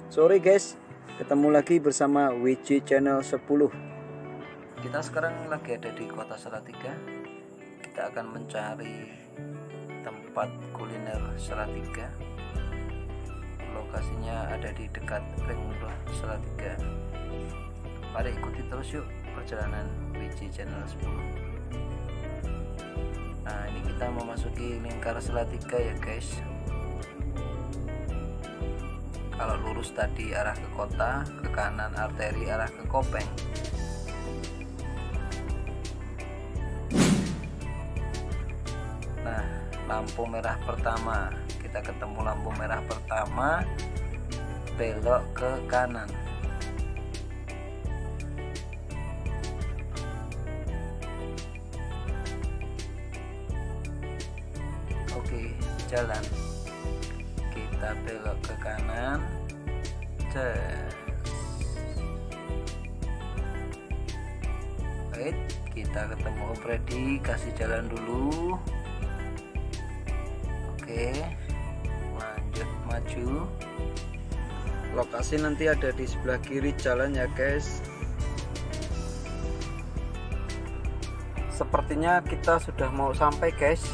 Sore guys, ketemu lagi bersama WJ Channel 10. Kita sekarang lagi ada di kota Salatiga. Kita akan mencari tempat kuliner Salatiga. Lokasinya ada di dekat Ring Road Salatiga. Mari ikuti terus yuk perjalanan WJ Channel 10. Nah, ini kita memasuki lingkar Salatiga ya guys. Kalau lurus tadi arah ke kota, ke kanan arteri arah ke Kopeng. Nah, lampu merah pertama, kita ketemu lampu merah pertama, belok ke kanan. Oke, jalan. Kita belok ke kanan. Baik, kita ketemu Om Freddy, kasih jalan dulu. Oke, lanjut maju. Lokasi nanti ada di sebelah kiri jalan ya guys. Sepertinya kita sudah mau sampai guys.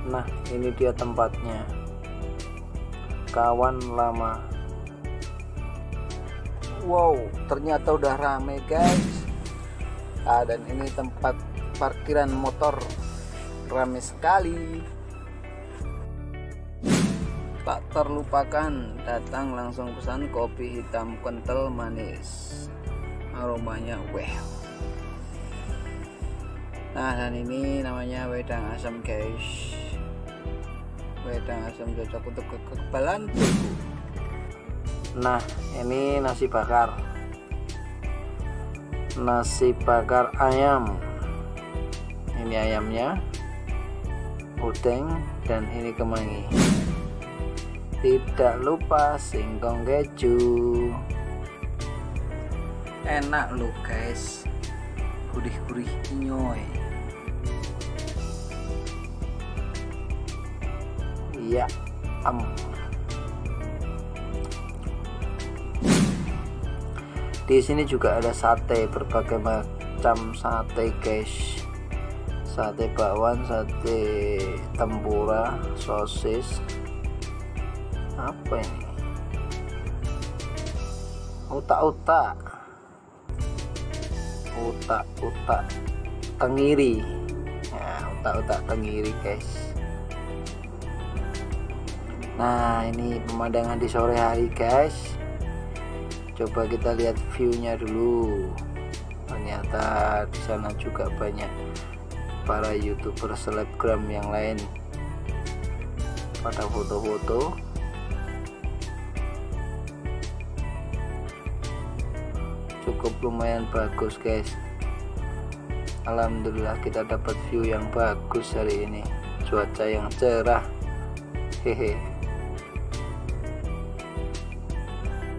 Nah, ini dia tempatnya, Kawan Lama. Wow, ternyata udah rame guys. Dan ini tempat parkiran motor, rame sekali. Tak terlupakan, datang langsung pesan kopi hitam kental manis, aromanya wow. Nah, dan ini namanya wedang asam guys. Wedang asam cocok untuk kekebalan tubuh. Nah, ini nasi bakar ayam. Ini ayamnya, udeng, dan ini kemangi. Tidak lupa singkong keju. Enak loh guys, gurih-gurih nyoy. Iya, Di sini juga ada sate, berbagai macam sate guys. Sate bakwan, sate tempura, sosis. Apa ini? Utak tenggiri. Nah, utak tenggiri guys. Nah, ini pemandangan di sore hari guys. Coba kita lihat view-nya dulu. Ternyata di sana juga banyak para YouTuber selebgram yang lain pada foto-foto. Cukup lumayan bagus guys. Alhamdulillah kita dapat view yang bagus hari ini. Cuaca yang cerah. Hehe.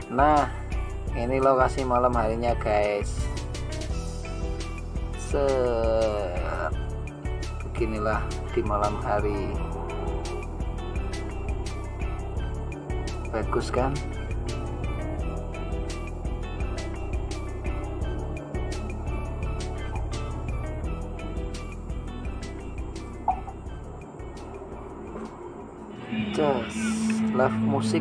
Nah, ini lokasi malam harinya guys. Beginilah di malam hari. Bagus kan? Live musik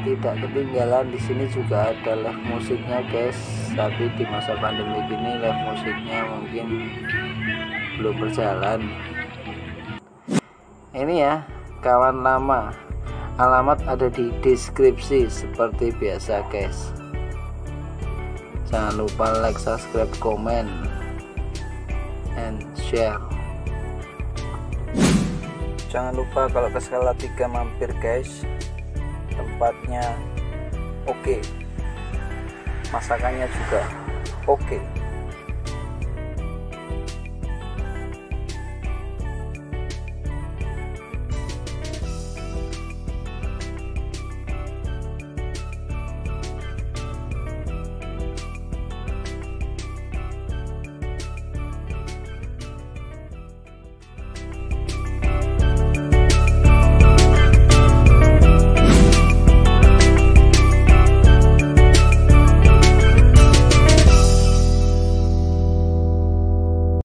tidak ketinggalan. Di sini juga ada live musiknya guys, tapi di masa pandemi gini live musiknya mungkin belum berjalan. Ini ya, Kawan Lama. Alamat ada di deskripsi seperti biasa guys. Jangan lupa like, subscribe, comment, and share. Jangan lupa kalau ke Salatiga mampir guys. Tempatnya oke, masakannya juga oke.